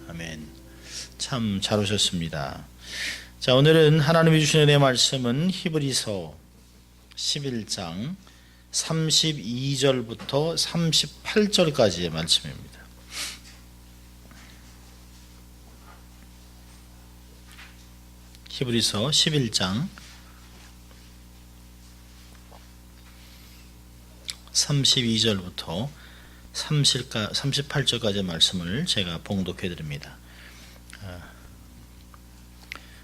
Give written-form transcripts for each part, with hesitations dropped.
아멘. 참 잘 오셨습니다. 자, 오늘은 하나님이 주신 은혜의 말씀은 히브리서 11장 32절부터 38절까지의 말씀입니다. 히브리서 11장 32절부터 38절까지의 말씀을 제가 봉독해 드립니다.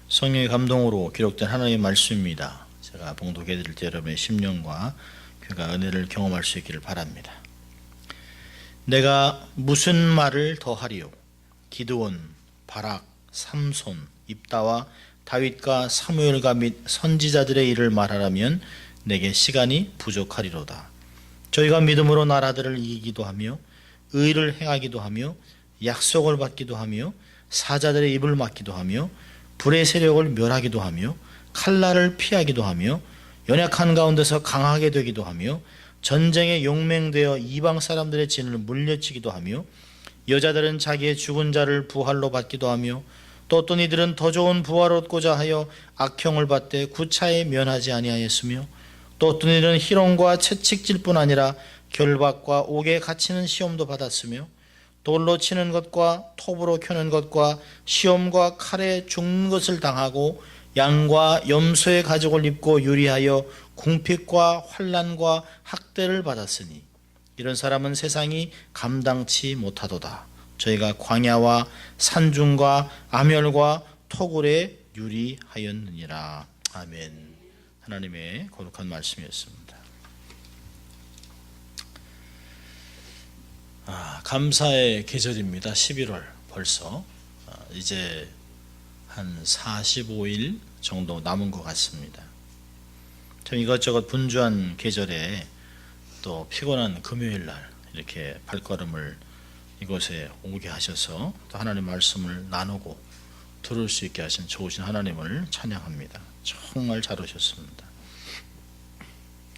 성령의 감동으로 기록된 하나님의 말씀입니다. 제가 봉독해 드릴 때 여러분의 심령과 귀가 은혜를 경험할 수 있기를 바랍니다. 내가 무슨 말을 더하리요? 기드온, 바락, 삼손, 입다와 다윗과 사무엘과 및 선지자들의 일을 말하라면 내게 시간이 부족하리로다. 저희가 믿음으로 나라들을 이기기도 하며 의를 행하기도 하며 약속을 받기도 하며 사자들의 입을 막기도 하며 불의 세력을 멸하기도 하며 칼날을 피하기도 하며 연약한 가운데서 강하게 되기도 하며 전쟁에 용맹되어 이방 사람들의 진을 물려치기도 하며 여자들은 자기의 죽은 자를 부활로 받기도 하며 또 어떤 이들은 더 좋은 부활을 얻고자 하여 악형을 받되 구차에 면하지 아니하였으며 또 어떤 이들은 희롱과 채찍질뿐 아니라 결박과 옥에 갇히는 시험도 받았으며 돌로 치는 것과 톱으로 켜는 것과 시험과 칼에 죽는 것을 당하고 양과 염소의 가죽을 입고 유리하여 궁핍과 환난과 학대를 받았으니 이런 사람은 세상이 감당치 못하도다. 저희가 광야와 산중과 암혈과 토굴에 유리하였느니라. 아멘. 하나님의 거룩한 말씀이었습니다. 감사의 계절입니다. 11월 벌써 이제 한 45일 정도 남은 것 같습니다. 참 이것저것 분주한 계절에 또 피곤한 금요일날 이렇게 발걸음을 이곳에 오게 하셔서 또 하나님의 말씀을 나누고 들을 수 있게 하신 좋으신 하나님을 찬양합니다. 정말 잘 오셨습니다.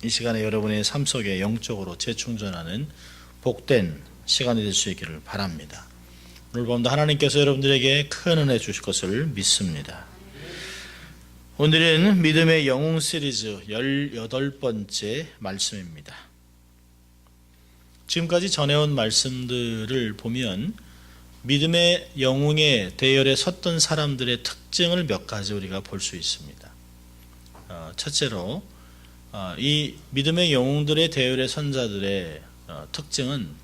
이 시간에 여러분의 삶 속에 영적으로 재충전하는 복된 시간이 될 수 있기를 바랍니다. 오늘 밤도 하나님께서 여러분들에게 큰 은혜 주실 것을 믿습니다. 오늘은 믿음의 영웅 시리즈 18번째 말씀입니다. 지금까지 전해온 말씀들을 보면 믿음의 영웅의 대열에 섰던 사람들의 특징을 몇 가지 우리가 볼 수 있습니다. 첫째로 이 믿음의 영웅들의 대열에 선 자들의 특징은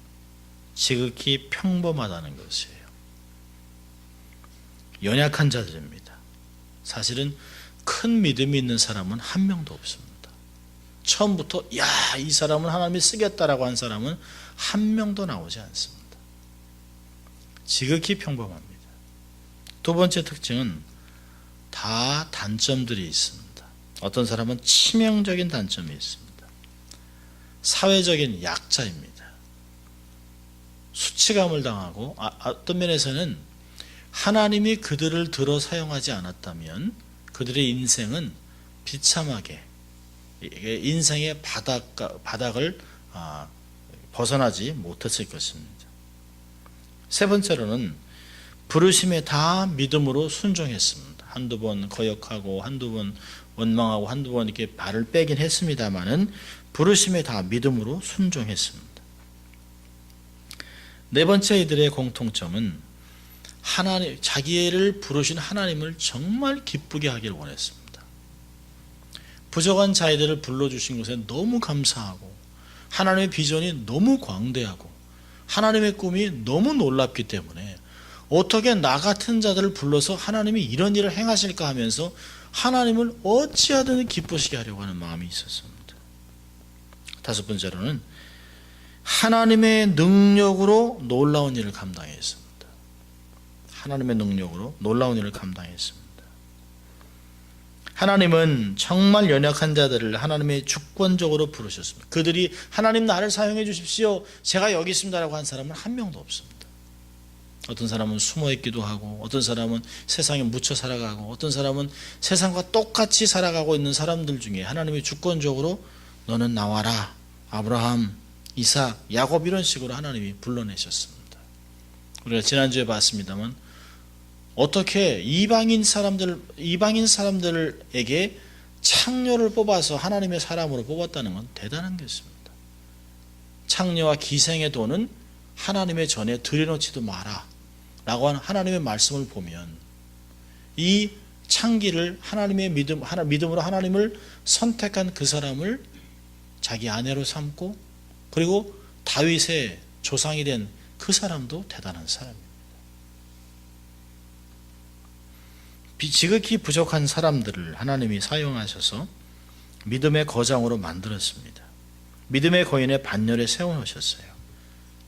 지극히 평범하다는 것이에요. 연약한 자들입니다. 사실은 큰 믿음이 있는 사람은 한 명도 없습니다. 처음부터 이 사람은 하나님이 쓰겠다라고 한 사람은 한 명도 나오지 않습니다. 지극히 평범합니다. 두 번째 특징은 다 단점들이 있습니다. 어떤 사람은 치명적인 단점이 있습니다. 사회적인 약자입니다. 수치감을 당하고 어떤 면에서는 하나님이 그들을 들어 사용하지 않았다면 그들의 인생은 비참하게 인생의 바닥을 벗어나지 못했을 것입니다. 세 번째로는 부르심에 다 믿음으로 순종했습니다. 한두 번 거역하고 한두 번 원망하고 한두 번 이렇게 발을 빼긴 했습니다만은 부르심에 다 믿음으로 순종했습니다. 네 번째 이들의 공통점은 자기를 부르신 하나님을 정말 기쁘게 하길 원했습니다. 부족한 자들을 불러주신 것에 너무 감사하고 하나님의 비전이 너무 광대하고 하나님의 꿈이 너무 놀랍기 때문에 어떻게 나 같은 자들을 불러서 하나님이 이런 일을 행하실까 하면서 하나님을 어찌하든 기쁘시게 하려고 하는 마음이 있었습니다. 다섯 번째로는 하나님의 능력으로 놀라운 일을 감당했습니다. 하나님의 능력으로 놀라운 일을 감당했습니다. 하나님은 정말 연약한 자들을 하나님의 주권적으로 부르셨습니다. 그들이 하나님 나를 사용해 주십시오, 제가 여기 있습니다라고 한 사람은 한 명도 없습니다. 어떤 사람은 숨어 있기도 하고 어떤 사람은 세상에 묻혀 살아가고 어떤 사람은 세상과 똑같이 살아가고 있는 사람들 중에 하나님이 주권적으로 너는 나와라, 아브라함, 이삭, 야곱 이런 식으로 하나님이 불러내셨습니다. 우리가 지난주에 봤습니다만 어떻게 이방인 사람들에게 창녀를 뽑아서 하나님의 사람으로 뽑았다는 건 대단한 것입니다. 창녀와 기생의 돈은 하나님의 전에 들여놓지도 마라 라고 하는 하나님의 말씀을 보면 이 창기를 믿음으로 하나님을 선택한 그 사람을 자기 아내로 삼고, 그리고 다윗의 조상이 된 그 사람도 대단한 사람입니다. 지극히 부족한 사람들을 하나님이 사용하셔서 믿음의 거장으로 만들었습니다. 믿음의 거인의 반열에 세워놓으셨어요.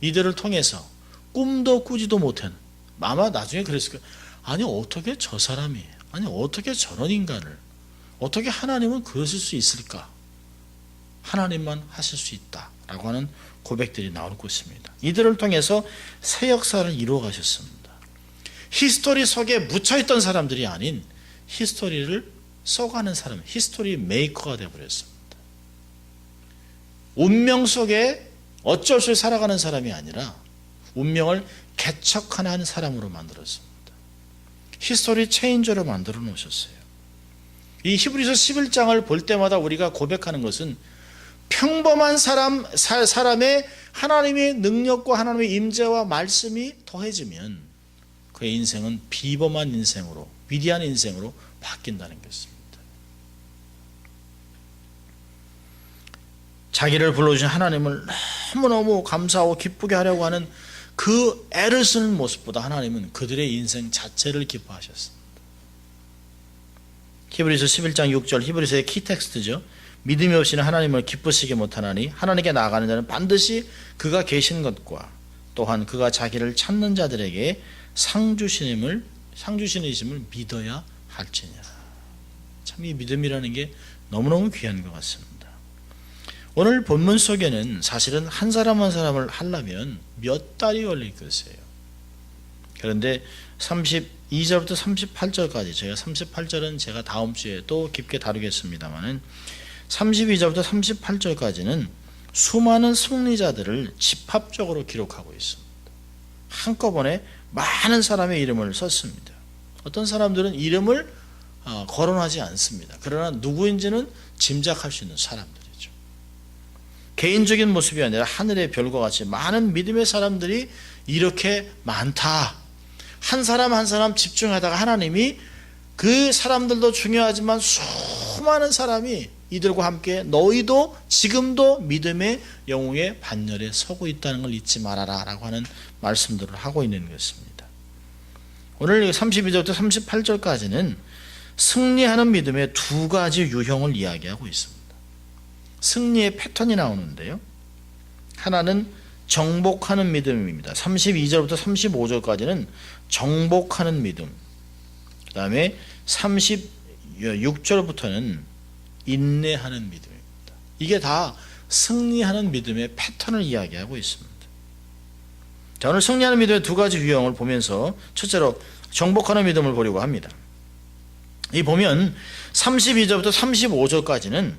이들을 통해서 꿈도 꾸지도 못한, 아마 나중에 그랬을 거예요. 아니 어떻게 저 사람이, 아니 어떻게 저런 인간을, 어떻게 하나님은 그러실 수 있을까? 하나님만 하실 수 있다라고 하는 고백들이 나올 것입니다. 이들을 통해서 새 역사를 이루어 가셨습니다. 히스토리 속에 묻혀있던 사람들이 아닌 히스토리를 써가는 사람, 히스토리 메이커가 되어버렸습니다. 운명 속에 어쩔 수 없이 살아가는 사람이 아니라 운명을 개척하는 사람으로 만들었습니다. 히스토리 체인저로 만들어 놓으셨어요. 이 히브리서 11장을 볼 때마다 우리가 고백하는 것은 평범한 사람의 하나님의 능력과 하나님의 임재와 말씀이 더해지면 그의 인생은 비범한 인생으로, 위대한 인생으로 바뀐다는 것입니다. 자기를 불러주신 하나님을 너무너무 감사하고 기쁘게 하려고 하는 그 애를 쓰는 모습보다 하나님은 그들의 인생 자체를 기뻐하셨습니다. 히브리서 11장 6절, 히브리서의 키텍스트죠. 믿음이 없이는 하나님을 기쁘시게 못하나니 하나님께 나아가는 자는 반드시 그가 계신 것과 또한 그가 자기를 찾는 자들에게 상 주시는 이심을 믿어야 할지니라. 참 이 믿음이라는 게 너무너무 귀한 것 같습니다. 오늘 본문 속에는 사실은 한 사람 한 사람을 하려면 몇 달이 걸릴 것이에요. 그런데 32절부터 38절까지, 제가 38절은 제가 다음 주에 또 깊게 다루겠습니다만은 32절부터 38절까지는 수많은 승리자들을 집합적으로 기록하고 있습니다. 한꺼번에 많은 사람의 이름을 썼습니다. 어떤 사람들은 이름을 거론하지 않습니다. 그러나 누구인지는 짐작할 수 있는 사람들이죠. 개인적인 모습이 아니라 하늘의 별과 같이 많은 믿음의 사람들이 이렇게 많다. 한 사람 한 사람 집중하다가 하나님이 그 사람들도 중요하지만 수많은 사람이 이들과 함께 너희도 지금도 믿음의 영웅의 반열에 서고 있다는 걸 잊지 말아라 라고 하는 말씀들을 하고 있는 것입니다. 오늘 32절부터 38절까지는 승리하는 믿음의 두 가지 유형을 이야기하고 있습니다. 승리의 패턴이 나오는데요. 하나는 정복하는 믿음입니다. 32절부터 35절까지는 정복하는 믿음, 그 다음에 36절부터는 인내하는 믿음입니다. 이게 다 승리하는 믿음의 패턴을 이야기하고 있습니다. 자, 오늘 승리하는 믿음의 두 가지 유형을 보면서 첫째로 정복하는 믿음을 보려고 합니다. 이 보면 32절부터 35절까지는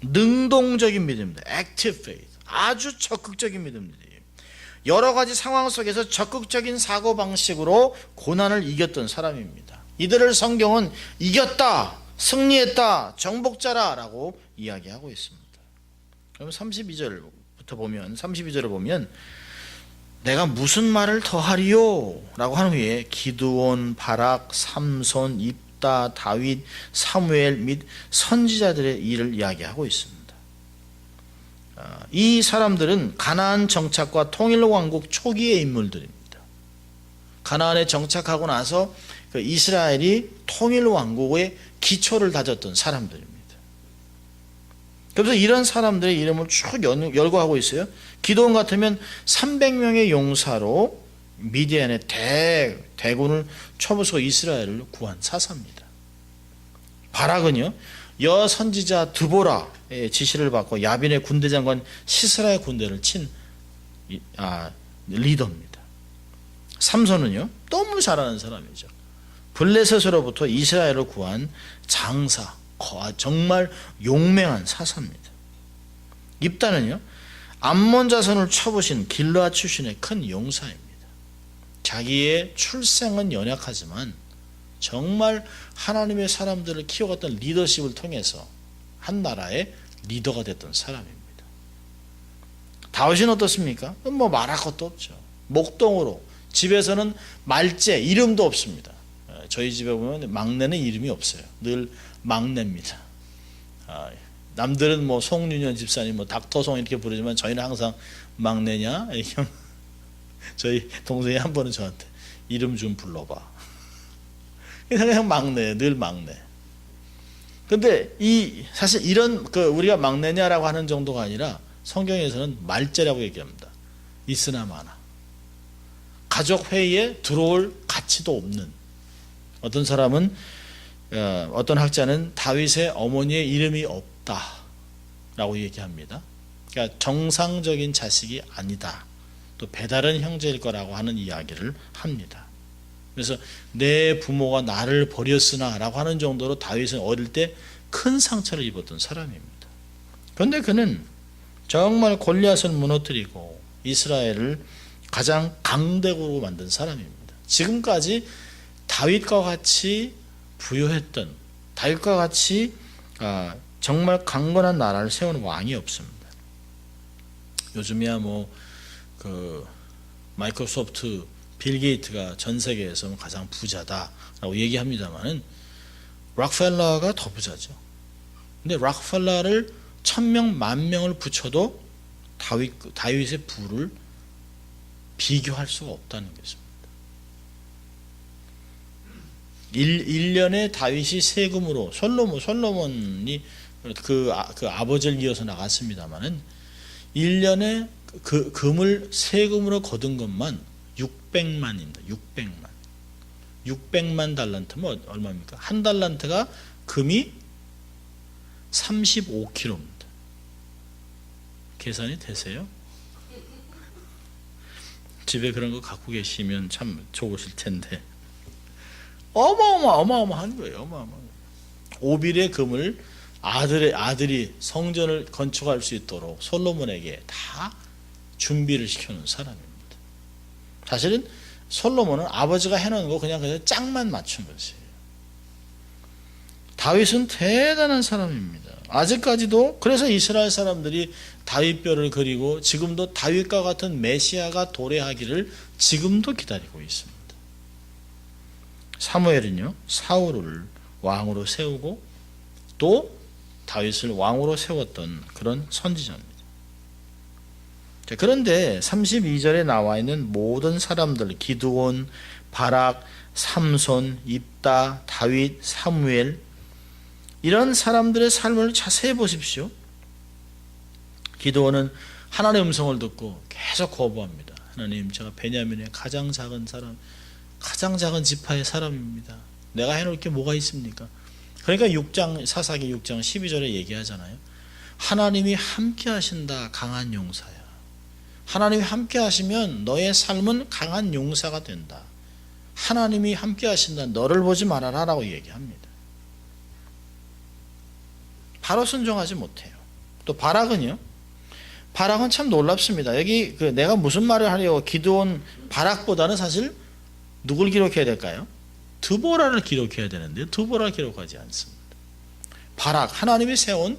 능동적인 믿음입니다. Active faith. 아주 적극적인 믿음들이에요. 여러 가지 상황 속에서 적극적인 사고방식으로 고난을 이겼던 사람입니다. 이들을 성경은 이겼다, 승리했다, 정복자라 라고 이야기하고 있습니다. 그럼 32절부터 보면, 32절을 보면 내가 무슨 말을 더하리요? 라고 한 후에 기드온, 바락, 삼손, 입다, 다윗, 사무엘 및 선지자들의 일을 이야기하고 있습니다. 이 사람들은 가나안 정착과 통일왕국 초기의 인물들입니다. 가나안에 정착하고 나서 그 이스라엘이 통일왕국의 기초를 다졌던 사람들입니다. 그래서 이런 사람들의 이름을 쭉 열거하고 있어요. 기드온 같으면 300명의 용사로 미디안의 대군을 쳐부수고 이스라엘을 구한 사사입니다. 바락은요, 여선지자 드보라의 지시를 받고 야빈의 군대장관 시스라의 군대를 친 리더입니다. 삼손은요, 너무 잘하는 사람이죠. 블레셋으로부터 이스라엘을 구한 장사, 정말 용맹한 사사입니다. 입다는요, 암몬 자손을 쳐부신 길르앗 출신의 큰 용사입니다. 자기의 출생은 연약하지만 정말 하나님의 사람들을 키워갔던 리더십을 통해서 한 나라의 리더가 됐던 사람입니다. 다윗은 어떻습니까? 뭐 말할 것도 없죠. 목동으로, 집에서는 말제, 이름도 없습니다. 저희 집에 보면 막내는 이름이 없어요. 늘 막내입니다. 남들은 뭐 송윤현 집사님, 뭐 닥터송 이렇게 부르지만 저희는 항상 막내냐? 저희 동생이 한 번은 저한테 이름 좀 불러봐. 그냥 막내, 늘 막내. 근데 사실 이런 우리가 막내냐라고 하는 정도가 아니라 성경에서는 말제라고 얘기합니다. 있으나 마나. 가족 회의에 들어올 가치도 없는. 어떤 사람은 어떤 학자는 다윗의 어머니의 이름이 없다라고 얘기합니다. 그러니까 정상적인 자식이 아니다. 또 배다른 형제일 거라고 하는 이야기를 합니다. 그래서 내 부모가 나를 버렸으나 라고 하는 정도로 다윗은 어릴 때 큰 상처를 입었던 사람입니다. 그런데 그는 정말 골리앗을 무너뜨리고 이스라엘을 가장 강대국으로 만든 사람입니다. 지금까지 다윗과 같이 부유했던, 다윗과 같이 정말 강건한 나라를 세우는 왕이 없습니다. 요즘이야 마이크로소프트 빌 게이트가 전 세계에서 가장 부자다라고 얘기합니다만은 락펠러가 더 부자죠. 근데 락펠러를 1000명, 10,000명을 붙여도 다윗의 부를 비교할 수가 없다는 것입니다. 1년에 다윗이 세금으로 솔로몬이 그 아버지를 이어서 나갔습니다만은 1년에 그 금을 세금으로 거둔 것만 600만입니다. 600만 달란트면 얼마입니까? 한 달란트가 금이 35kg입니다. 계산이 되세요? 집에 그런 거 갖고 계시면 참 좋으실 텐데 어마어마한 거예요. 어마어마한 거예요. 오빌의 금을 아들이 성전을 건축할 수 있도록 솔로몬에게 다 준비를 시켜놓은 사람입니다. 사실은 솔로몬은 아버지가 해놓은 거 그냥 짝만 맞춘 것이에요. 다윗은 대단한 사람입니다. 아직까지도 그래서 이스라엘 사람들이 다윗뼈를 그리고 지금도 다윗과 같은 메시아가 도래하기를 지금도 기다리고 있습니다. 사무엘은요, 사울을 왕으로 세우고 또 다윗을 왕으로 세웠던 그런 선지자입니다. 그런데 32절에 나와 있는 모든 사람들, 기드온, 바락, 삼손, 입다, 다윗, 사무엘, 이런 사람들의 삶을 자세히 보십시오. 기드온은 하나님의 음성을 듣고 계속 거부합니다. 하나님, 제가 베냐민의 가장 작은 사람, 가장 작은 지파의 사람입니다. 내가 해놓을 게 뭐가 있습니까? 그러니까 사사기 6장 12절에 얘기하잖아요. 하나님이 함께 하신다, 강한 용사야. 하나님이 함께 하시면 너의 삶은 강한 용사가 된다. 하나님이 함께 하신다, 너를 보지 말아라 라고 얘기합니다. 바로 순종하지 못해요. 또 바락은요, 바락은 참 놀랍습니다. 여기 내가 무슨 말을 하려고 기드온 바락보다는 사실 누굴 기록해야 될까요? 드보라를 기록해야 되는데 드보라를 기록하지 않습니다. 바락, 하나님이 세운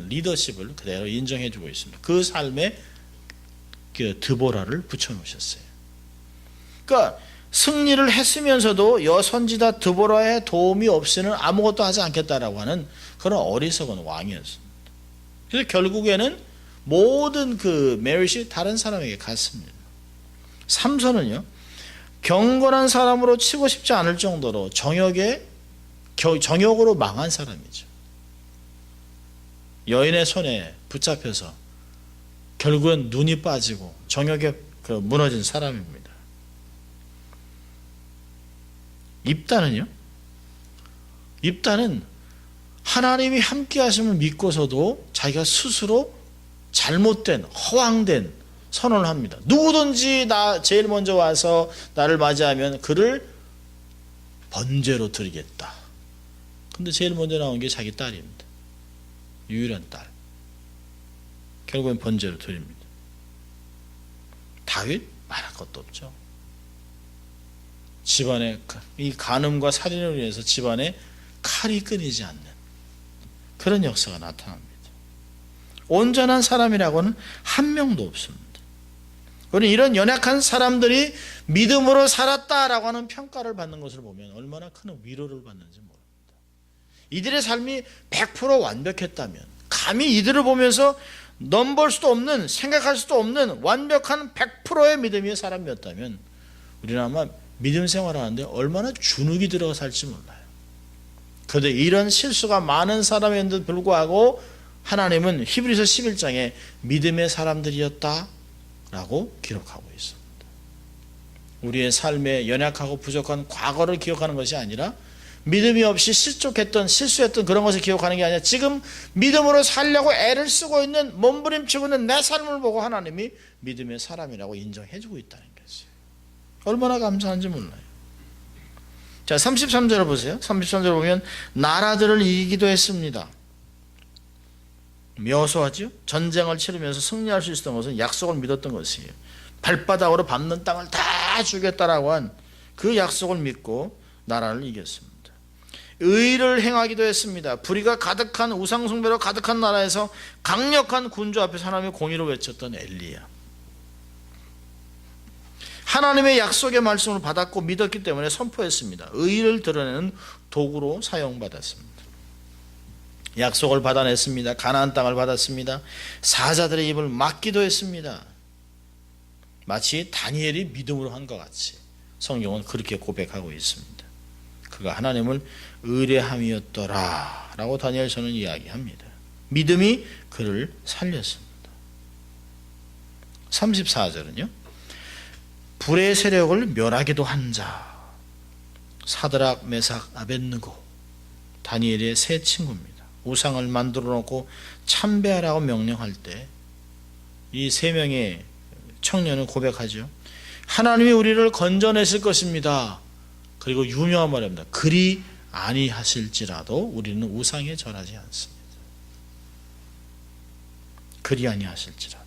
리더십을 그대로 인정해주고 있습니다. 그 삶에 드보라를 붙여놓으셨어요. 그러니까 승리를 했으면서도 여선지자 드보라의 도움이 없이는 아무것도 하지 않겠다라고 하는 그런 어리석은 왕이었습니다. 그래서 결국에는 모든 메릿이 다른 사람에게 갔습니다. 삼손은요, 경건한 사람으로 치고 싶지 않을 정도로 정욕으로 망한 사람이죠. 여인의 손에 붙잡혀서 결국은 눈이 빠지고 정욕에 무너진 사람입니다. 입다는 하나님이 함께 하심을 믿고서도 자기가 스스로 잘못된, 허황된 선언을 합니다. 누구든지 제일 먼저 와서 나를 맞이하면 그를 번제로 드리겠다. 근데 제일 먼저 나온 게 자기 딸입니다. 유일한 딸. 결국엔 번제로 드립니다. 다윗 말할 것도 없죠. 집안에 이 간음과 살인으로 인해서 집안에 칼이 끊이지 않는 그런 역사가 나타납니다. 온전한 사람이라고는 한 명도 없습니다. 우리 이런 연약한 사람들이 믿음으로 살았다라고 하는 평가를 받는 것을 보면 얼마나 큰 위로를 받는지 모릅니다. 이들의 삶이 100% 완벽했다면, 감히 이들을 보면서 넘볼 수도 없는, 생각할 수도 없는 완벽한 100%의 믿음의 사람이었다면 우리는 아마 믿음 생활을 하는데 얼마나 주눅이 들어 살지 몰라요. 그런데 이런 실수가 많은 사람인데도 불구하고 하나님은 히브리서 11장에 믿음의 사람들이었다 라고 기록하고 있습니다. 우리의 삶에 연약하고 부족한 과거를 기억하는 것이 아니라, 믿음이 없이 실족했던, 실수했던 그런 것을 기억하는 게 아니라, 지금 믿음으로 살려고 애를 쓰고 있는, 몸부림치고 있는 내 삶을 보고 하나님이 믿음의 사람이라고 인정해주고 있다는 것이에요. 얼마나 감사한지 몰라요. 자, 33절을 보세요. 33절을 보면 나라들을 이기기도 했습니다. 묘소하죠. 전쟁을 치르면서 승리할 수 있었던 것은 약속을 믿었던 것이에요. 발바닥으로 밟는 땅을 다 주겠다라고 한 그 약속을 믿고 나라를 이겼습니다. 의를 행하기도 했습니다. 불의가 가득한, 우상숭배로 가득한 나라에서 강력한 군주 앞에서 하나님의 공의를 외쳤던 엘리야. 하나님의 약속의 말씀을 받았고 믿었기 때문에 선포했습니다. 의를 드러내는 도구로 사용받았습니다. 약속을 받아냈습니다. 가나안 땅을 받았습니다. 사자들의 입을 막기도 했습니다. 마치 다니엘이 믿음으로 한 것 같이 성경은 그렇게 고백하고 있습니다. 그가 하나님을 의뢰함이었더라 라고 다니엘서는 이야기합니다. 믿음이 그를 살렸습니다. 34절은요. 불의 세력을 멸하기도 한 자, 사드락, 메삭, 아벳느고, 다니엘의 세 친구입니다. 우상을 만들어 놓고 참배하라고 명령할 때 이 세 명의 청년은 고백하죠. 하나님이 우리를 건져내실 것입니다. 그리고 유명한 말입니다. 그리 아니하실지라도 우리는 우상에 절하지 않습니다. 그리 아니하실지라도.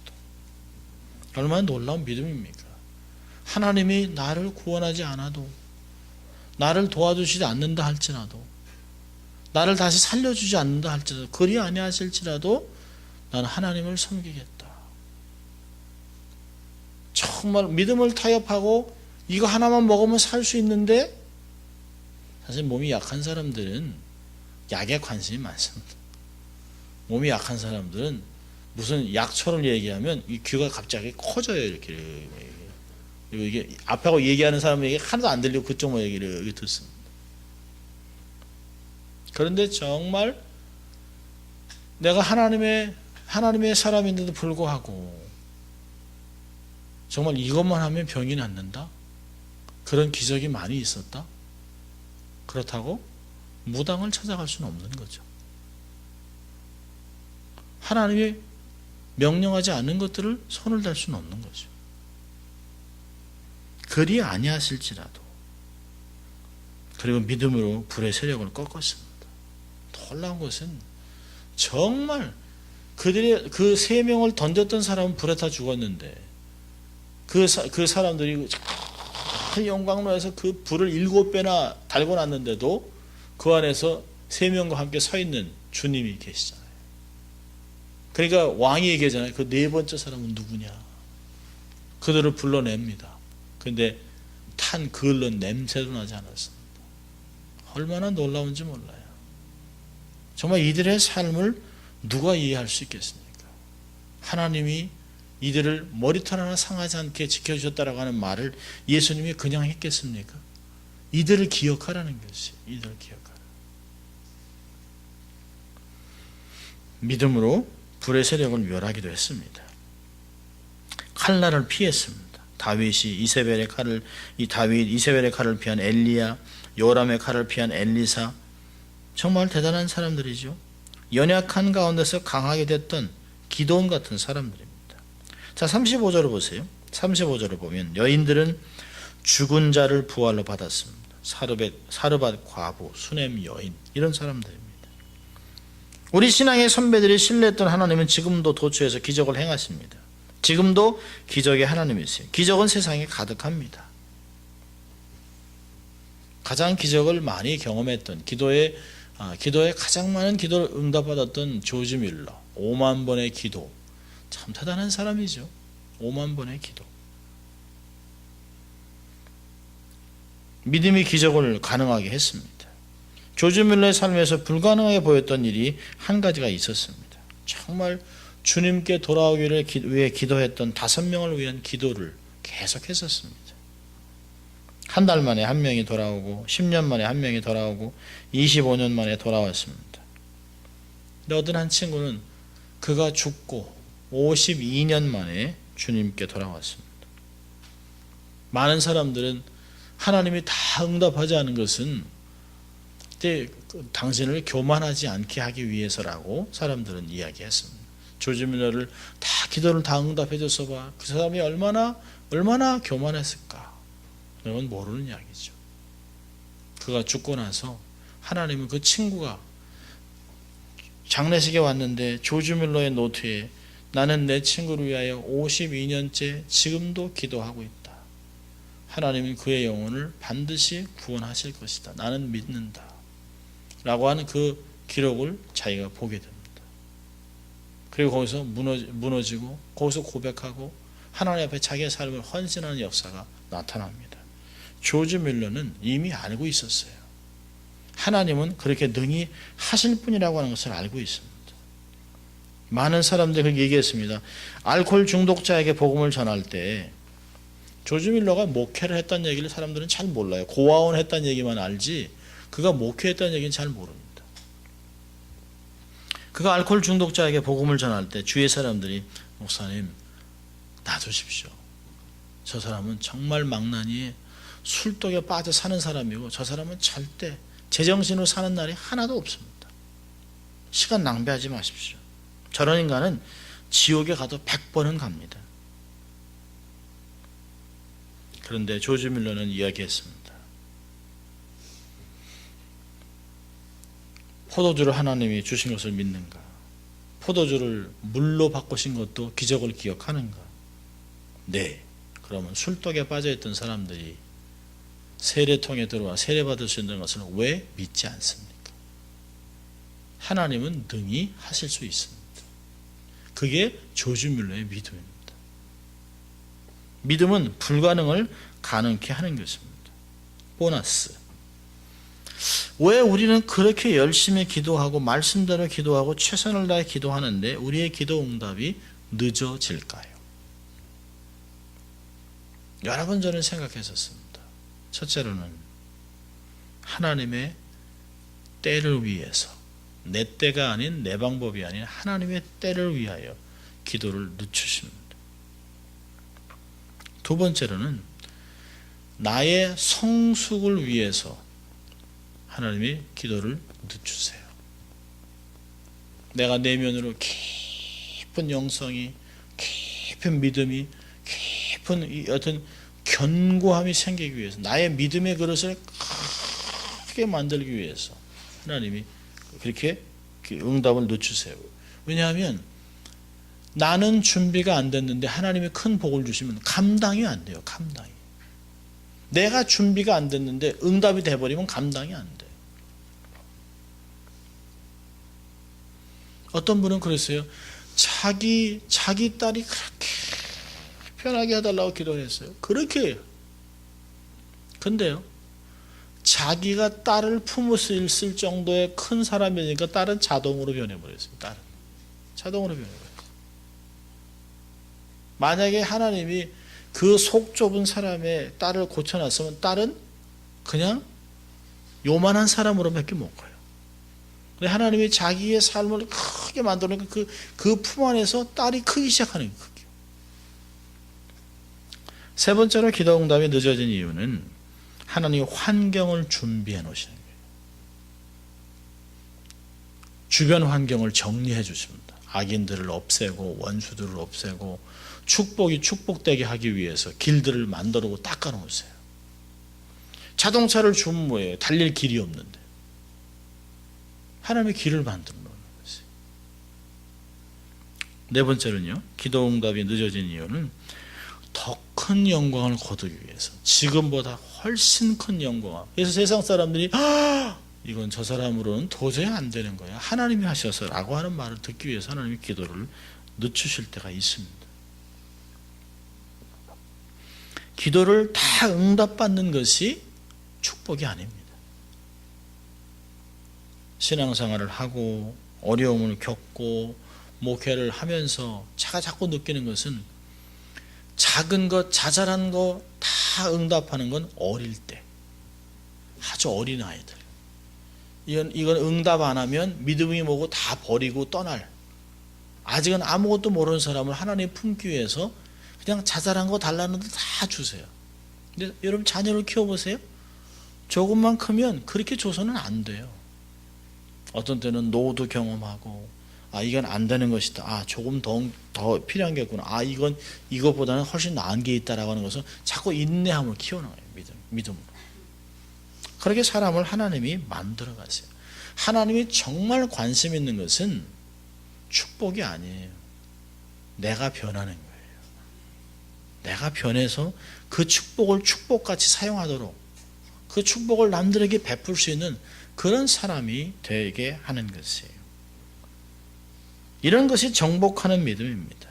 얼마나 놀라운 믿음입니까? 하나님이 나를 구원하지 않아도, 나를 도와주시지 않는다 할지라도, 나를 다시 살려주지 않는다 할지라도, 그리 아니하실지라도 나는 하나님을 섬기겠다. 정말 믿음을 타협하고 이거 하나만 먹으면 살 수 있는데, 사실 몸이 약한 사람들은 약에 관심이 많습니다. 몸이 약한 사람들은 무슨 약초를 얘기하면 이 귀가 갑자기 커져요. 이렇게. 이게 앞하고 얘기하는 사람에게 하나도 안 들리고 그쪽 얘기를 듣습니다. 그런데 정말 내가 하나님의 사람인데도 불구하고 정말 이것만 하면 병이 낫는다? 그런 기적이 많이 있었다? 그렇다고 무당을 찾아갈 수는 없는 거죠. 하나님이 명령하지 않은 것들을 손을 댈 수는 없는 거죠. 그리 아니하실지라도. 그리고 믿음으로 불의 세력을 꺾었습니다. 놀라운 것은 정말 그들의 그 세 명을 던졌던 사람은 불에 타 죽었는데 그 사람들이 영광로에서 그 불을 7배나 달고 놨는데도 그 안에서 세 명과 함께 서 있는 주님이 계시잖아요. 그러니까 왕이 얘기하잖아요. 그 네 번째 사람은 누구냐? 그들을 불러냅니다. 근데 탄 그을런 냄새도 나지 않았습니다. 얼마나 놀라운지 몰라요. 정말 이들의 삶을 누가 이해할 수 있겠습니까? 하나님이 이들을 머리털 하나 상하지 않게 지켜주셨다라고 하는 말을 예수님이 그냥 했겠습니까? 이들을 기억하라는 것이, 이들을 기억하라. 믿음으로 불의 세력을 멸하기도 했습니다. 칼날을 피했습니다. 다윗이 이세벨의 칼을 피한 엘리야, 요람의 칼을 피한 엘리사, 정말 대단한 사람들이죠. 연약한 가운데서 강하게 됐던 기도원 같은 사람들입니다. 자, 35절을 보세요. 35절을 보면 여인들은 죽은 자를 부활로 받았습니다. 사르밧 과부, 수넴 여인, 이런 사람들입니다. 우리 신앙의 선배들이 신뢰했던 하나님은 지금도 도처에서 기적을 행하십니다. 지금도 기적의 하나님이세요. 기적은 세상에 가득합니다. 가장 기적을 많이 경험했던 기도에 가장 많은 기도를 응답받았던 조지 밀러 5만 번의 기도 참 대단한 사람이죠. 5만 번의 기도. 믿음이 기적을 가능하게 했습니다. 조지 밀러의 삶에서 불가능하게 보였던 일이 한 가지가 있었습니다. 정말 주님께 돌아오기를 위해 기도했던 5명을 위한 기도를 계속했었습니다. 한 달 만에 한 명이 돌아오고 10년 만에 한 명이 돌아오고 25년 만에 돌아왔습니다. 근데 어떤 한 친구는 그가 죽고 52년 만에 주님께 돌아왔습니다. 많은 사람들은 하나님이 다 응답하지 않은 것은 당신을 교만하지 않게 하기 위해서라고 사람들은 이야기했습니다. 조지 밀러를 기도를 다 응답해줘서 봐. 그 사람이 얼마나 교만했을까. 그건 모르는 이야기죠. 그가 죽고 나서 하나님은 그 친구가 장례식에 왔는데 조지 밀러의 노트에 나는 내 친구를 위하여 52년째 지금도 기도하고 있다. 하나님은 그의 영혼을 반드시 구원하실 것이다. 나는 믿는다. 라고 하는 그 기록을 자기가 보게 됩니다. 그리고 거기서 무너지고 거기서 고백하고 하나님 앞에 자기의 삶을 헌신하는 역사가 나타납니다. 조지 밀러는 이미 알고 있었어요. 하나님은 그렇게 능히 하실 분이라고 하는 것을 알고 있습니다. 많은 사람들이 그렇게 얘기했습니다. 알코올 중독자에게 복음을 전할 때 조지 밀러가 목회를 했다는 얘기를 사람들은 잘 몰라요. 고아원 했다는 얘기만 알지 그가 목회했다는 얘기는 잘 모릅니다. 그가 알코올 중독자에게 복음을 전할 때 주위의 사람들이 목사님 놔두십시오. 저 사람은 정말 망나니에 술독에 빠져 사는 사람이고 저 사람은 절대 제정신으로 사는 날이 하나도 없습니다. 시간 낭비하지 마십시오. 저런 인간은 지옥에 가도 100번은 갑니다. 그런데 조지 밀러는 이야기했습니다. 포도주를 하나님이 주신 것을 믿는가? 포도주를 물로 바꾸신 것도 기적을 기억하는가? 네. 그러면 술독에 빠져있던 사람들이 세례통에 들어와 세례받을 수 있는 것을 왜 믿지 않습니까? 하나님은 능히 하실 수 있습니다. 그게 조지 밀러의 믿음입니다. 믿음은 불가능을 가능케 하는 것입니다. 보너스. 왜 우리는 그렇게 열심히 기도하고 말씀대로 기도하고 최선을 다해 기도하는데 우리의 기도 응답이 늦어질까요? 여러 번 저는 생각했었습니다. 첫째로는 하나님의 때를 위해서 내 때가 아닌 내 방법이 아닌 하나님의 때를 위하여 기도를 늦추십니다. 두 번째로는 나의 성숙을 위해서 하나님이 기도를 늦추세요. 내가 내면으로 깊은 영성이 깊은 믿음이 깊은 어떤 견고함이 생기기 위해서 나의 믿음의 그릇을 크게 만들기 위해서 하나님이 그렇게 응답을 늦추세요. 왜냐하면 나는 준비가 안 됐는데 하나님이 큰 복을 주시면 감당이 안 돼요. 감당이. 내가 준비가 안 됐는데 응답이 돼버리면 감당이 안 돼요. 어떤 분은 그랬어요. 자기 딸이 그렇게 편하게 해달라고 기도했어요. 그렇게 해요. 근데요, 자기가 딸을 품을 있을 정도의 큰 사람이니까 딸은 자동으로 변해버렸어요. 딸은 자동으로 변해버렸어요. 만약에 하나님이 그 속 좁은 사람의 딸을 고쳐놨으면 딸은 그냥 요만한 사람으로밖에 못 가요. 근데 하나님이 자기의 삶을 크게 만들어니까 그 품 안에서 딸이 크기 시작하는 거예요. 세 번째로 기도 응답이 늦어진 이유는 하나님이 환경을 준비해 놓으시는 거예요. 주변 환경을 정리해 주십니다. 악인들을 없애고 원수들을 없애고 축복이 축복되게 하기 위해서 길들을 만들고 닦아 놓으세요. 자동차를 주면 뭐예요? 달릴 길이 없는데 하나님의 길을 만들어 놓는 것이에요. 네 번째는요, 기도 응답이 늦어진 이유는 더 큰 영광을 거두기 위해서 지금보다 훨씬 큰 영광. 그래서 세상 사람들이 이건 저 사람으로는 도저히 안 되는 거야, 하나님이 하셔서라고 하는 말을 듣기 위해서 하나님이 기도를 늦추실 때가 있습니다. 기도를 다 응답받는 것이 축복이 아닙니다. 신앙생활을 하고 어려움을 겪고 목회를 하면서 제가 자꾸 느끼는 것은 작은 것, 자잘한 거 다 응답하는 건 어릴 때, 아주 어린 아이들. 이건 응답 안 하면 믿음이 뭐고 다 버리고 떠날, 아직은 아무것도 모르는 사람을 하나님 품기 위해서 그냥 자잘한 거 달라는 데 다 주세요. 근데 여러분 자녀를 키워보세요. 조금만 크면 그렇게 줘서는 안 돼요. 어떤 때는 노도 경험하고, 이건 안 되는 것이다, 조금 더 필요한 게 있구나, 이건 이것보다는 훨씬 나은 게 있다라고 하는 것은 자꾸 인내함을 키워나가요. 믿음으로. 그렇게 사람을 하나님이 만들어 가세요. 하나님이 정말 관심 있는 것은 축복이 아니에요. 내가 변하는 거예요. 내가 변해서 그 축복을 축복같이 사용하도록, 그 축복을 남들에게 베풀 수 있는 그런 사람이 되게 하는 것이에요. 이런 것이 정복하는 믿음입니다.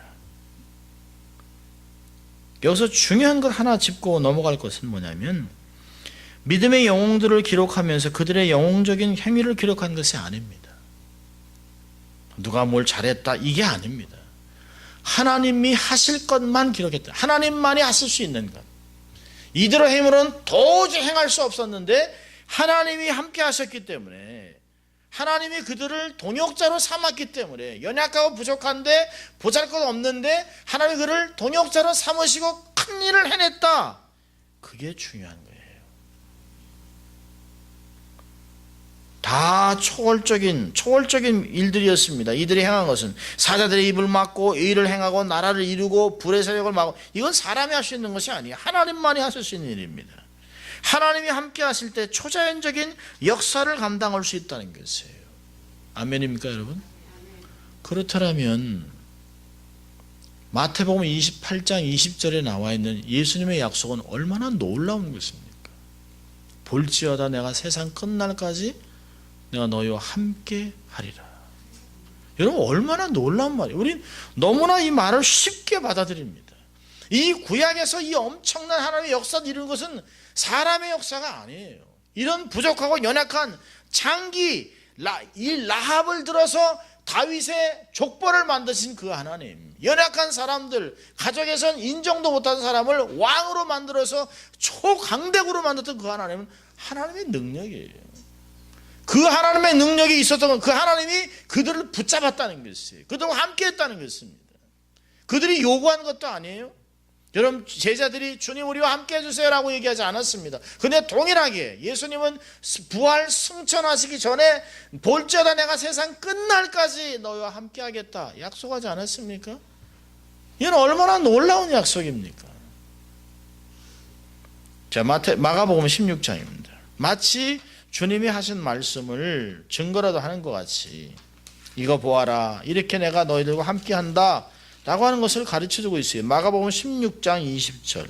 여기서 중요한 걸 하나 짚고 넘어갈 것은 뭐냐면, 믿음의 영웅들을 기록하면서 그들의 영웅적인 행위를 기록한 것이 아닙니다. 누가 뭘 잘했다, 이게 아닙니다. 하나님이 하실 것만 기록했다. 하나님만이 하실 수 있는 것. 이들의 힘으로는 도저히 행할 수 없었는데 하나님이 함께 하셨기 때문에, 하나님이 그들을 동역자로 삼았기 때문에, 연약하고 부족한데 보잘것없는데 하나님이 그를 동역자로 삼으시고 큰 일을 해냈다. 그게 중요한 거예요. 다 초월적인 일들이었습니다. 이들이 행한 것은 사자들의 입을 막고 의를 행하고 나라를 이루고 불의 세력을 막고, 이건 사람이 할 수 있는 것이 아니에요. 하나님만이 하실 수 있는 일입니다. 하나님이 함께 하실 때 초자연적인 역사를 감당할 수 있다는 것이에요. 아멘입니까 여러분? 그렇다면 마태복음 28장 20절에 나와 있는 예수님의 약속은 얼마나 놀라운 것입니까? 볼지어다 내가 세상 끝날까지 내가 너희와 함께 하리라. 여러분, 얼마나 놀라운 말이에요. 우린 너무나 이 말을 쉽게 받아들입니다. 이 구약에서 이 엄청난 하나님의 역사를 이루는 것은 사람의 역사가 아니에요. 이런 부족하고 연약한 장기 이 라합을 들어서 다윗의 족보를 만드신 그 하나님, 연약한 사람들, 가족에선 인정도 못하는 사람을 왕으로 만들어서 초강대국으로 만들었던 그 하나님은 하나님의 능력이에요. 그 하나님의 능력이 있었던 건 그 하나님이 그들을 붙잡았다는 것이에요. 그들과 함께 했다는 것입니다. 그들이 요구한 것도 아니에요. 여러분, 제자들이 주님 우리와 함께 해주세요 라고 얘기하지 않았습니다. 근데 동일하게 예수님은 부활 승천하시기 전에 볼지어다 내가 세상 끝날까지 너희와 함께 하겠다 약속하지 않았습니까? 이건 얼마나 놀라운 약속입니까? 자, 마가복음 16장입니다. 마치 주님이 하신 말씀을 증거라도 하는 것 같이, 이거 보아라, 이렇게 내가 너희들과 함께 한다 라고 하는 것을 가르쳐주고 있어요. 마가복음 16장 20절.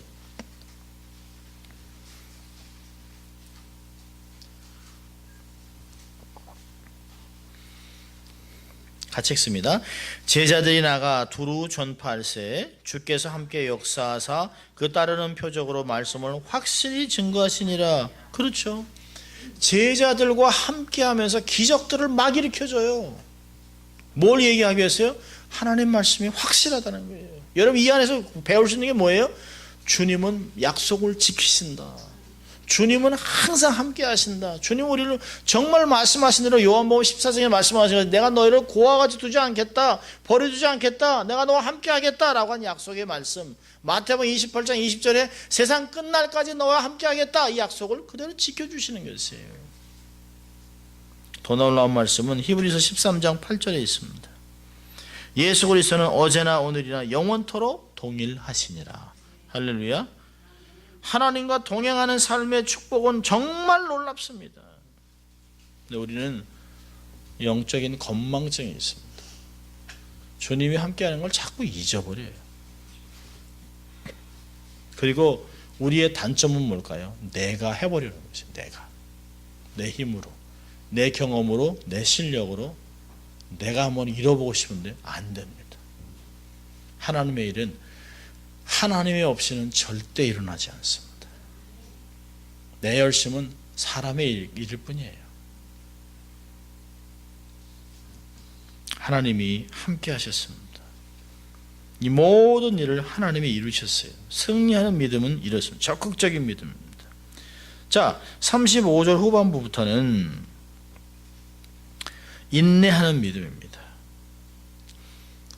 같이 읽습니다. 제자들이 나가 두루 전파할세 주께서 함께 역사하사 그 따르는 표적으로 말씀을 확실히 증거하시니라. 그렇죠. 제자들과 함께하면서 기적들을 막 일으켜줘요. 뭘 얘기하기 위해서요? 하나님 말씀이 확실하다는 거예요. 여러분, 이 안에서 배울 수 있는 게 뭐예요? 주님은 약속을 지키신다. 주님은 항상 함께 하신다. 주님 우리를 정말 말씀하신 대로 요한복음 14장에 말씀하신 내가 너희를 고아같이 두지 않겠다, 버려두지 않겠다, 내가 너와 함께 하겠다 라고 한 약속의 말씀, 마태복음 28장 20절에 세상 끝날까지 너와 함께 하겠다, 이 약속을 그대로 지켜주시는 것이에요. 더 놀라운 말씀은 히브리서 13장 8절에 있습니다. 예수 그리스도는 어제나 오늘이나 영원토록 동일하시니라. 할렐루야. 하나님과 동행하는 삶의 축복은 정말 놀랍습니다. 근데 우리는 영적인 건망증이 있습니다. 주님이 함께하는 걸 자꾸 잊어버려요. 그리고 우리의 단점은 뭘까요? 내가 해보려는 것이 내가. 내 힘으로, 내 경험으로, 내 실력으로 내가 한번 이뤄보고 싶은데 안 됩니다. 하나님의 일은 하나님의 없이는 절대 일어나지 않습니다. 내 열심은 사람의 일일 뿐이에요. 하나님이 함께 하셨습니다. 이 모든 일을 하나님이 이루셨어요. 승리하는 믿음은 이렇습니다. 적극적인 믿음입니다. 자, 35절 후반부부터는 인내하는 믿음입니다.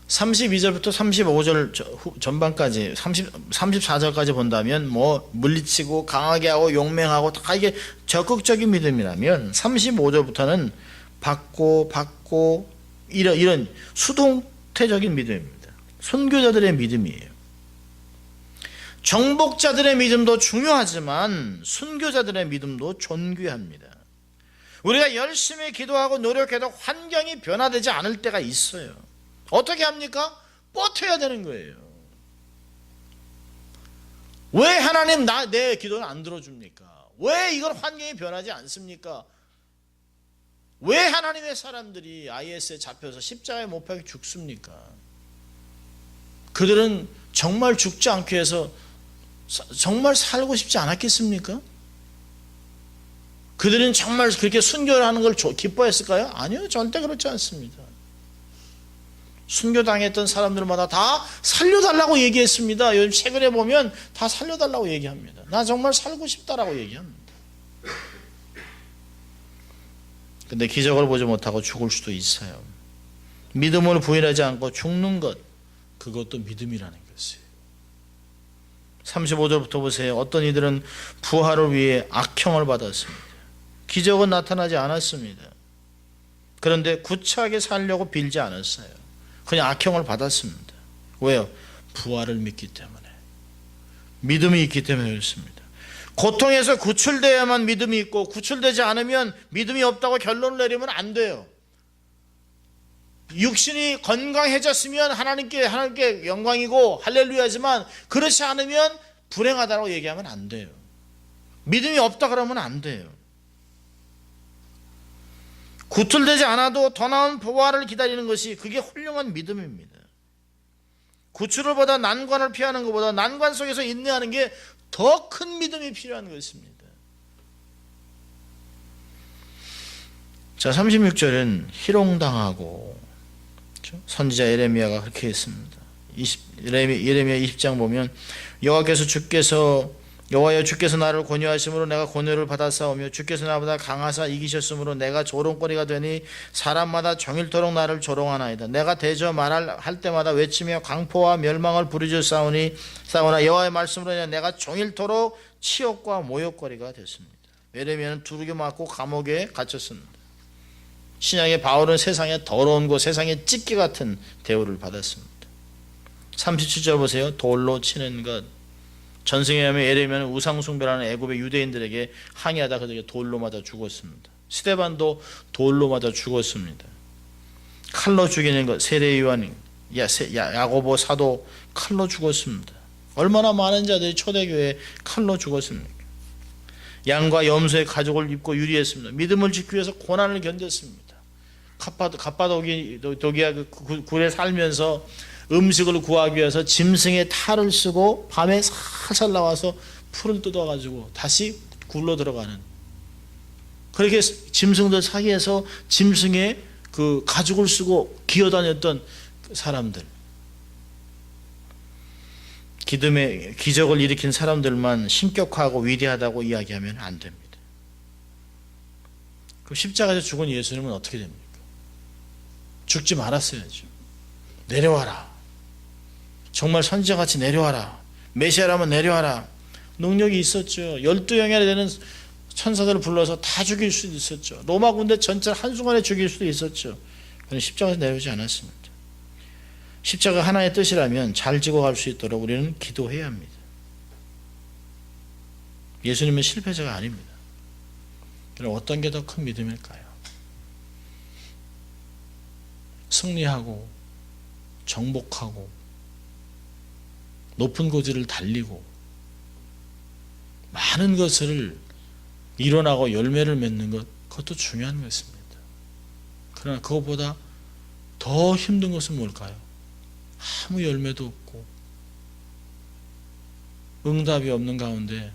32절부터 35절 전반까지 34절까지 본다면 뭐 물리치고 강하게 하고 용맹하고 다 이게 적극적인 믿음이라면 35절부터는 받고 이런 수동태적인 믿음입니다. 선교자들의 믿음이에요. 정복자들의 믿음도 중요하지만 순교자들의 믿음도 존귀합니다. 우리가 열심히 기도하고 노력해도 환경이 변화되지 않을 때가 있어요. 어떻게 합니까? 버텨야 되는 거예요. 왜 하나님 내 기도는 안 들어줍니까? 왜 이건 환경이 변하지 않습니까? 왜 하나님의 사람들이 IS에 잡혀서 십자가에 못 박혀 죽습니까? 그들은 정말 죽지 않기 위해서 정말 살고 싶지 않았겠습니까? 그들은 정말 그렇게 순교하는 걸 기뻐했을까요? 아니요, 절대 그렇지 않습니다. 순교당했던 사람들마다 다 살려달라고 얘기했습니다. 요즘 최근에 보면 다 살려달라고 얘기합니다. 나 정말 살고 싶다라고 얘기합니다. 근데 기적을 보지 못하고 죽을 수도 있어요. 믿음을 부인하지 않고 죽는 것, 그것도 믿음이라는 것이에요. 35절부터 보세요. 어떤 이들은 부활을 위해 악형을 받았습니다. 기적은 나타나지 않았습니다. 그런데 구차하게 살려고 빌지 않았어요. 그냥 악형을 받았습니다. 왜요? 부활을 믿기 때문에. 믿음이 있기 때문에 그렇습니다. 고통에서 구출되어야만 믿음이 있고 구출되지 않으면 믿음이 없다고 결론을 내리면 안 돼요. 육신이 건강해졌으면 하나님께 영광이고 할렐루야지만 그렇지 않으면 불행하다고 얘기하면 안 돼요. 믿음이 없다 그러면 안 돼요. 구출되지 않아도 더 나은 부활을 기다리는 것이 그게 훌륭한 믿음입니다. 구출을 보다 난관을 피하는 것보다 난관 속에서 인내하는 게 더 큰 믿음이 필요한 것입니다. 자, 36절은 희롱당하고 선지자 예레미야가 그렇게 했습니다. 예레미야 20장 보면 여호와여 주께서 나를 권유하심으로 내가 권유를 받았사오며 주께서 나보다 강하사 이기셨으므로 내가 조롱거리가 되니 사람마다 정일토록 나를 조롱하나이다. 내가 대저 말할 때마다 외치며 강포와 멸망을 부르짖사오나 여호와의 말씀으로 인하여 내가 종일토록 치욕과 모욕거리가 됐습니다. 예레미야는 두르게 맞고 감옥에 갇혔습니다. 신약의 바울은 세상에 더러운 곳, 세상에 찢기 같은 대우를 받았습니다. 37절 보세요. 돌로 치는 것. 전승에 의하면 예레미야는 우상숭배라는 애굽의 유대인들에게 항의하다 그들에게 돌로 맞아 죽었습니다. 스데반도 돌로 맞아 죽었습니다. 칼로 죽이는 것, 세례 요한, 야고보 사도 칼로 죽었습니다. 얼마나 많은 자들이 초대교회에 칼로 죽었습니까? 양과 염소의 가죽을 입고 유리했습니다. 믿음을 지키기 위해서 고난을 견뎠습니다. 갑바도기아 굴에 살면서 음식을 구하기 위해서 짐승의 탈을 쓰고 밤에 살살 나와서 풀을 뜯어가지고 다시 굴로 들어가는, 그렇게 짐승들 사이에서 짐승의 그 가죽을 쓰고 기어다녔던 사람들, 기름의 기적을 일으킨 사람들만 신격화하고 위대하다고 이야기하면 안 됩니다. 그 십자가에서 죽은 예수님은 어떻게 됩니까? 죽지 말았어야죠. 내려와라. 정말 선지자같이 내려와라. 메시아라면 내려와라. 능력이 있었죠. 12영이나 되는 천사들을 불러서 다 죽일 수도 있었죠. 로마 군대 전체를 한순간에 죽일 수도 있었죠. 그런데 십자가에서 내려오지 않았습니다. 십자가 하나의 뜻이라면 잘 지고 갈 수 있도록 우리는 기도해야 합니다. 예수님은 실패자가 아닙니다. 그럼 어떤 게 더 큰 믿음일까요? 승리하고 정복하고 높은 고지를 달리고 많은 것을 일어나고 열매를 맺는 것, 그것도 중요한 것입니다. 그러나 그것보다 더 힘든 것은 뭘까요? 아무 열매도 없고 응답이 없는 가운데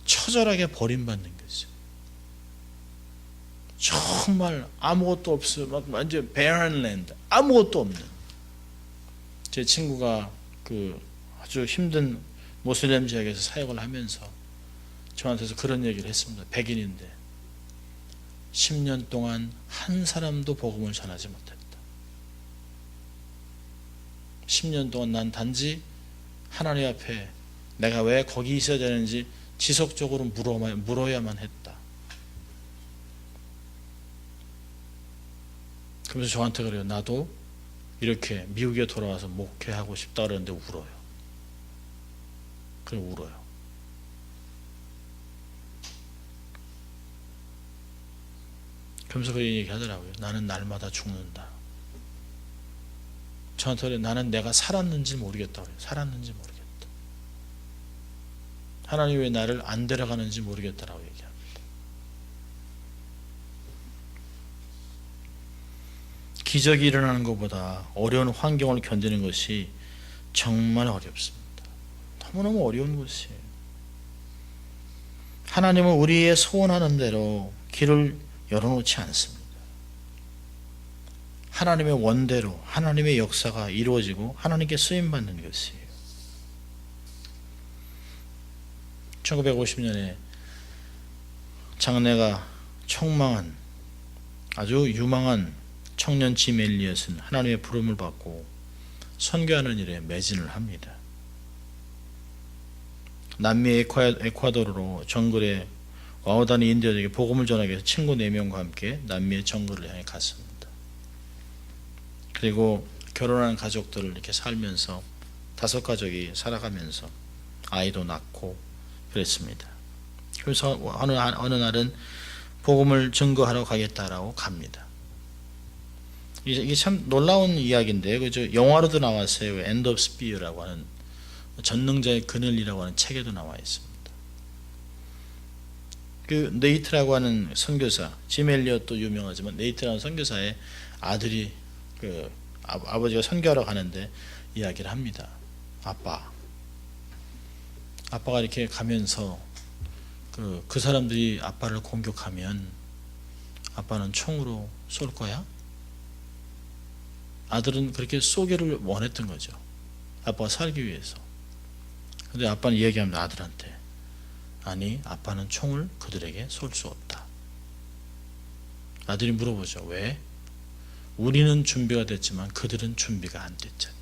처절하게 버림받는 거죠. 정말 아무것도 없어요. 막 완전 barren land, 아무것도 없는. 제 친구가 그 아주 힘든 모슬렘 지역에서 사역을 하면서 저한테서 그런 얘기를 했습니다. 백인인데 10년 동안 한 사람도 복음을 전하지 못했다. 10년 동안 난 단지 하나님 앞에 내가 왜 거기 있어야 되는지 지속적으로 물어야만 했다. 그러면서 저한테 그래요. 나도 이렇게 미국에 돌아와서 목회하고 싶다 그러는데 울어요. 그래 울어요. 그러면서 그 얘기 하더라고요. 나는 날마다 죽는다. 저한테 그래요. 나는 내가 살았는지 모르겠다 그래요. 살았는지 모르겠다. 하나님 왜 나를 안 데려가는지 모르겠다라고 얘기합니다. 기적이 일어나는 것보다 어려운 환경을 견디는 것이 정말 어렵습니다. 너무너무 어려운 것이에요. 하나님은 우리의 소원하는 대로 길을 열어놓지 않습니다. 하나님의 원대로 하나님의 역사가 이루어지고 하나님께 쓰임받는 것이에요. 1950년에 장래가 촉망한 아주 유망한 청년 짐 엘리엇은 하나님의 부름을 받고 선교하는 일에 매진을 합니다. 남미 에콰도르로 정글에 와우다니 인디언에게 복음을 전하기 위해서 친구 4명과 함께 남미의 정글을 향해 갔습니다. 그리고 결혼한 가족들을 이렇게 살면서 5가족이 살아가면서 아이도 낳고 그랬습니다. 그래서 어느 날은 복음을 증거하러 가겠다라고 갑니다. 이게 참 놀라운 이야기인데요. 그죠? 영화로도 나왔어요. End of Spear라고 하는 전능자의 그늘이라고 하는 책에도 나와 있습니다. 그 네이트라고 하는 선교사, 짐 엘리엇도 유명하지만 네이트라는 선교사의 아들이 그 아버지가 선교하러 가는데 이야기를 합니다. 아빠가 이렇게 가면서 그 사람들이 아빠를 공격하면 아빠는 총으로 쏠 거야? 아들은 그렇게 쏘기를 원했던 거죠. 아빠가 살기 위해서. 근데 아빠는 얘기합니다. 아들한테. 아니, 아빠는 총을 그들에게 쏠 수 없다. 아들이 물어보죠. 왜? 우리는 준비가 됐지만 그들은 준비가 안 됐잖아.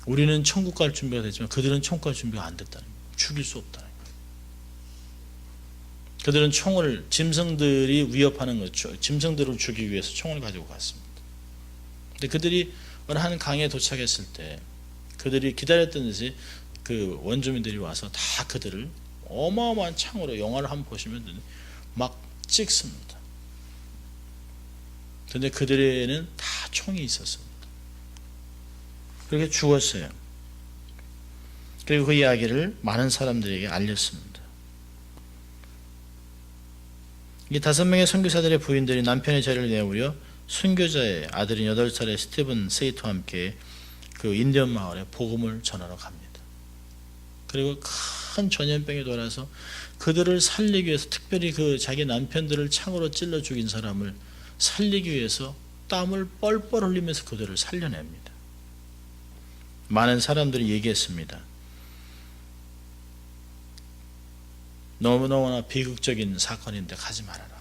우리는 천국 갈 준비가 됐지만 그들은 천국 갈 준비가 안 됐다는 거예요. 죽일 수 없다는 거예요. 그들은 총을 짐승들이 위협하는 거죠. 짐승들을 죽이기 위해서 총을 가지고 갔습니다. 근데 그들이 어느 한 강에 도착했을 때 그들이 기다렸던 듯이 그 원주민들이 와서 다 그들을 어마어마한 창으로, 영화를 한번 보시면 막 찍습니다. 근데 그들에는 다 총이 있었습니다. 그렇게 죽었어요. 그리고 그 이야기를 많은 사람들에게 알렸습니다. 이 5명의 선교사들의 부인들이 남편의 자리를 내어오려 선교자의 아들인 8살의 스티븐 세이트와 함께 그 인디언 마을에 복음을 전하러 갑니다. 그리고 큰 전염병이 돌아서 그들을 살리기 위해서, 특별히 그 자기 남편들을 창으로 찔러 죽인 사람을 살리기 위해서 땀을 뻘뻘 흘리면서 그들을 살려냅니다. 많은 사람들이 얘기했습니다. 너무너무나 비극적인 사건인데 가지 말아라.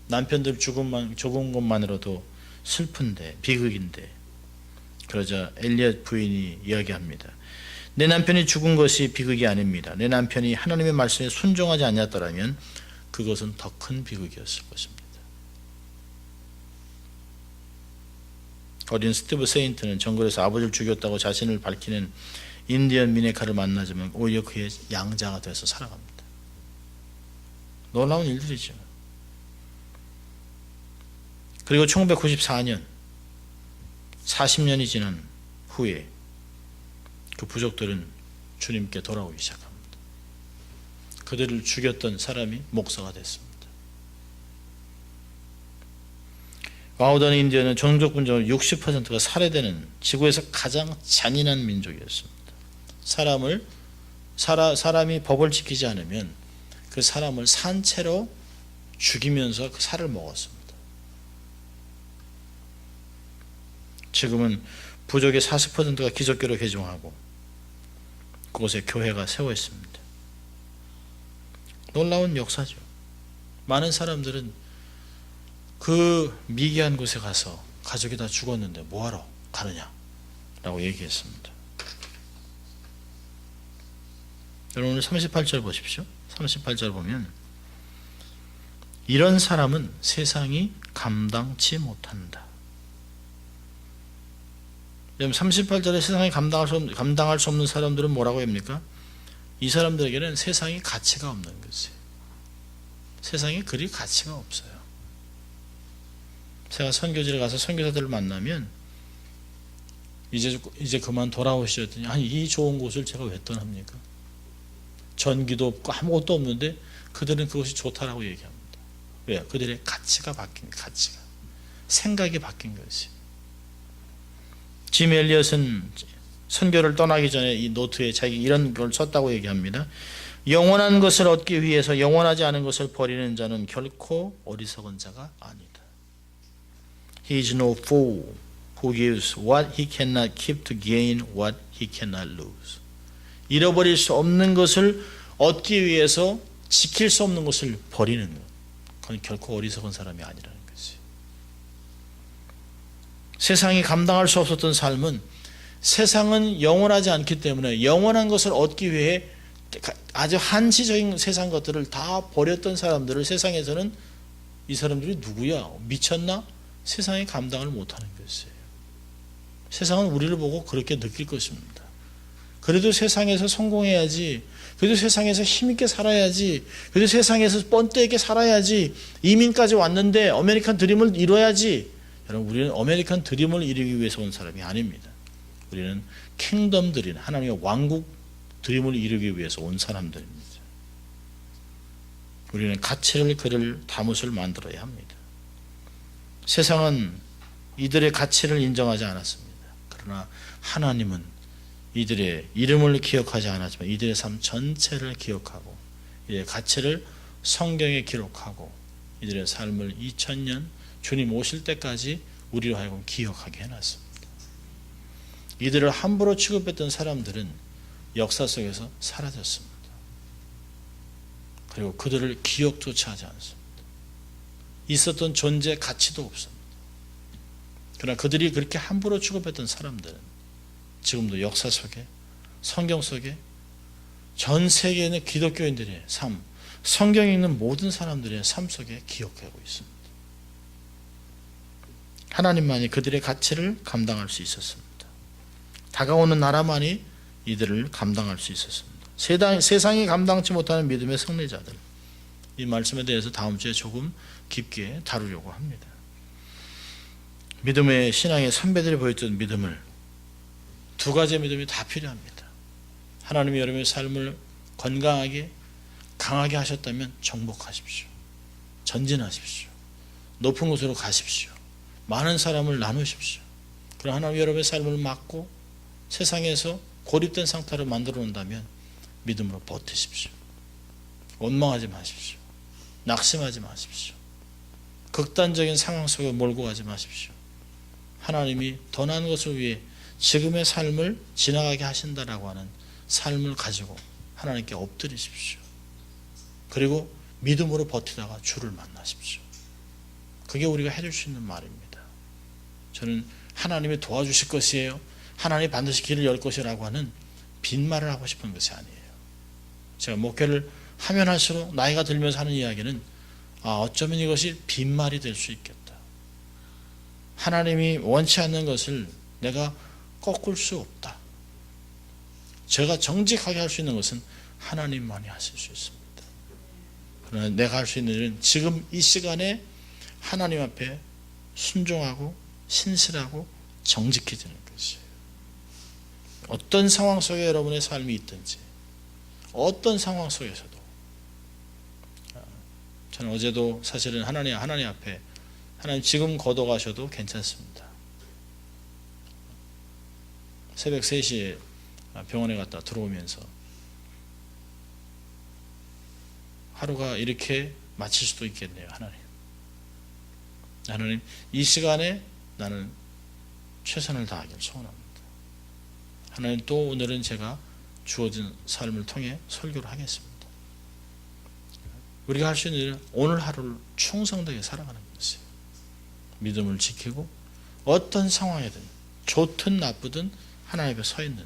남편들 죽은 것만으로도 슬픈데, 비극인데. 그러자 엘리엇 부인이 이야기합니다. 내 남편이 죽은 것이 비극이 아닙니다. 내 남편이 하나님의 말씀에 순종하지 않았더라면 그것은 더 큰 비극이었을 것입니다. 어린 스티브 세인트는 정글에서 아버지를 죽였다고 자신을 밝히는 인디언 미네카를 만나지만 오히려 그의 양자가 돼서 살아갑니다. 놀라운 일들이죠. 그리고 1994년 40년이 지난 후에 그 부족들은 주님께 돌아오기 시작합니다. 그들을 죽였던 사람이 목사가 됐습니다. 와우던 인디언은 종족 분쟁으로 60%가 살해되는 지구에서 가장 잔인한 민족이었습니다. 사람이 법을 지키지 않으면 그 사람을 산채로 죽이면서 그 살을 먹었습니다. 지금은 부족의 40%가 기독교로 개종하고 그곳에 교회가 세워 있습니다. 놀라운 역사죠. 많은 사람들은 그 미개한 곳에 가서 가족이 다 죽었는데 뭐하러 가느냐 라고 얘기했습니다. 여러분 오늘 38절 보십시오. 38절 보면 이런 사람은 세상이 감당치 못한다. 여러분 38절에 세상이 감당할 수 없는 사람들은 뭐라고 합니까? 이 사람들에게는 세상이 가치가 없는 것이에요. 세상에 그리 가치가 없어요. 제가 선교지를 가서 선교사들을 만나면 이제 그만 돌아오시더니 아니 이 좋은 곳을 제가 왜 떠납니까? 전기도 없고 아무것도 없는데 그들은 그것이 좋다라고 얘기합니다. 왜요? 그들의 가치가 바뀐 가치가 생각이 바뀐 것이. 짐 엘리엇은 선교를 떠나기 전에 이 노트에 자기 이런 걸 썼다고 얘기합니다. 영원한 것을 얻기 위해서 영원하지 않은 것을 버리는 자는 결코 어리석은 자가 아니다. He is no fool who gives what he cannot keep to gain what he cannot lose. 잃어버릴 수 없는 것을 얻기 위해서 지킬 수 없는 것을 버리는 것. 그건 결코 어리석은 사람이 아니라는 것이. 세상이 감당할 수 없었던 삶은 세상은 영원하지 않기 때문에 영원한 것을 얻기 위해 아주 한시적인 세상 것들을 다 버렸던 사람들을 세상에서는 이 사람들이 누구야? 미쳤나? 세상이 감당을 못하는 것이에요. 세상은 우리를 보고 그렇게 느낄 것입니다. 그래도 세상에서 성공해야지, 그래도 세상에서 힘있게 살아야지, 그래도 세상에서 뻔때 있게 살아야지, 이민까지 왔는데 아메리칸 드림을 이뤄야지. 여러분 우리는 아메리칸 드림을 이루기 위해서 온 사람이 아닙니다. 우리는 킹덤 드림, 하나님의 왕국 드림을 이루기 위해서 온 사람들입니다. 우리는 가치를 그릴 담옷을 만들어야 합니다. 세상은 이들의 가치를 인정하지 않았습니다. 그러나 하나님은 이들의 이름을 기억하지 않았지만 이들의 삶 전체를 기억하고 이들의 가치를 성경에 기록하고 이들의 삶을 2000년 주님 오실 때까지 우리로 하여금 기억하게 해놨습니다. 이들을 함부로 취급했던 사람들은 역사 속에서 사라졌습니다. 그리고 그들을 기억조차 하지 않습니다. 있었던 존재 가치도 없습니다. 그러나 그들이 그렇게 함부로 취급했던 사람들은 지금도 역사 속에 성경 속에 전 세계에 있는 기독교인들의 삶, 성경에 있는 모든 사람들의 삶 속에 기억하고 있습니다. 하나님만이 그들의 가치를 감당할 수 있었습니다. 다가오는 나라만이 이들을 감당할 수 있었습니다. 세상이 감당치 못하는 믿음의 승리자들, 이 말씀에 대해서 다음 주에 조금 깊게 다루려고 합니다. 믿음의 신앙의 선배들이 보였던 믿음을 두 가지의 믿음이 다 필요합니다. 하나님이 여러분의 삶을 건강하게 강하게 하셨다면 정복하십시오. 전진하십시오. 높은 곳으로 가십시오. 많은 사람을 나누십시오. 그럼 하나님이 여러분의 삶을 막고 세상에서 고립된 상태를 만들어 놓는다면 믿음으로 버티십시오. 원망하지 마십시오. 낙심하지 마십시오. 극단적인 상황 속에 몰고 가지 마십시오. 하나님이 더 나은 것을 위해 지금의 삶을 지나가게 하신다라고 하는 삶을 가지고 하나님께 엎드리십시오. 그리고 믿음으로 버티다가 주를 만나십시오. 그게 우리가 해줄 수 있는 말입니다. 저는 하나님이 도와주실 것이에요, 하나님이 반드시 길을 열 것이라고 하는 빈말을 하고 싶은 것이 아니에요. 제가 목회를 하면 할수록 나이가 들면서 하는 이야기는 어쩌면 이것이 빈말이 될 수 있겠다. 하나님이 원치 않는 것을 내가 꺾을 수 없다. 제가 정직하게 할 수 있는 것은 하나님만이 하실 수 있습니다. 그러나 내가 할 수 있는 일은 지금 이 시간에 하나님 앞에 순종하고 신실하고 정직해지는 것이에요. 어떤 상황 속에 여러분의 삶이 있든지 어떤 상황 속에서도 저는 어제도 사실은 하나님 앞에 하나님 지금 걷어가셔도 괜찮습니다. 새벽 3시에 병원에 갔다 들어오면서 하루가 이렇게 마칠 수도 있겠네요. 하나님 이 시간에 나는 최선을 다하길 소원합니다. 하나님 또 오늘은 제가 주어진 삶을 통해 설교를 하겠습니다. 우리가 할 수 있는 일은 오늘 하루를 충성되게 살아가는 것이에요. 믿음을 지키고 어떤 상황이든 좋든 나쁘든 하나님 앞에 서 있는,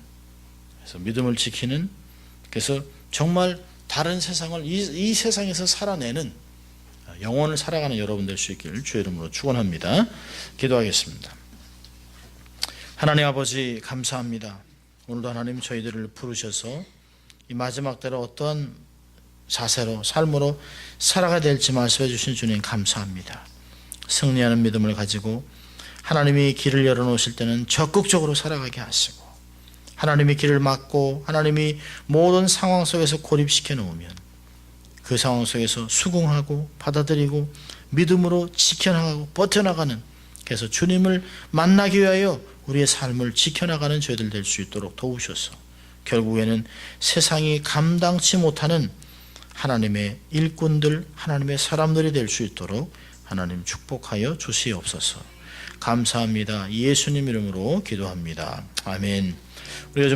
그래서 믿음을 지키는, 그래서 정말 다른 세상을 이 세상에서 살아내는 영혼을 살아가는 여러분 될 수 있기를 주의 이름으로 축원합니다. 기도하겠습니다. 하나님 아버지 감사합니다. 오늘도 하나님 저희들을 부르셔서 이 마지막 때로 어떠한 자세로 삶으로 살아가야 될지 말씀해 주신 주님 감사합니다. 승리하는 믿음을 가지고 하나님이 길을 열어놓으실 때는 적극적으로 살아가게 하시고, 하나님이 길을 막고 하나님이 모든 상황 속에서 고립시켜 놓으면 그 상황 속에서 수긍하고 받아들이고 믿음으로 지켜나가고 버텨나가는, 그래서 주님을 만나기 위하여 우리의 삶을 지켜나가는 저희들 될 수 있도록 도우셔서 결국에는 세상이 감당치 못하는 하나님의 일꾼들, 하나님의 사람들이 될 수 있도록 하나님 축복하여 주시옵소서. 감사합니다. 예수님 이름으로 기도합니다. 아멘. 우리가 좀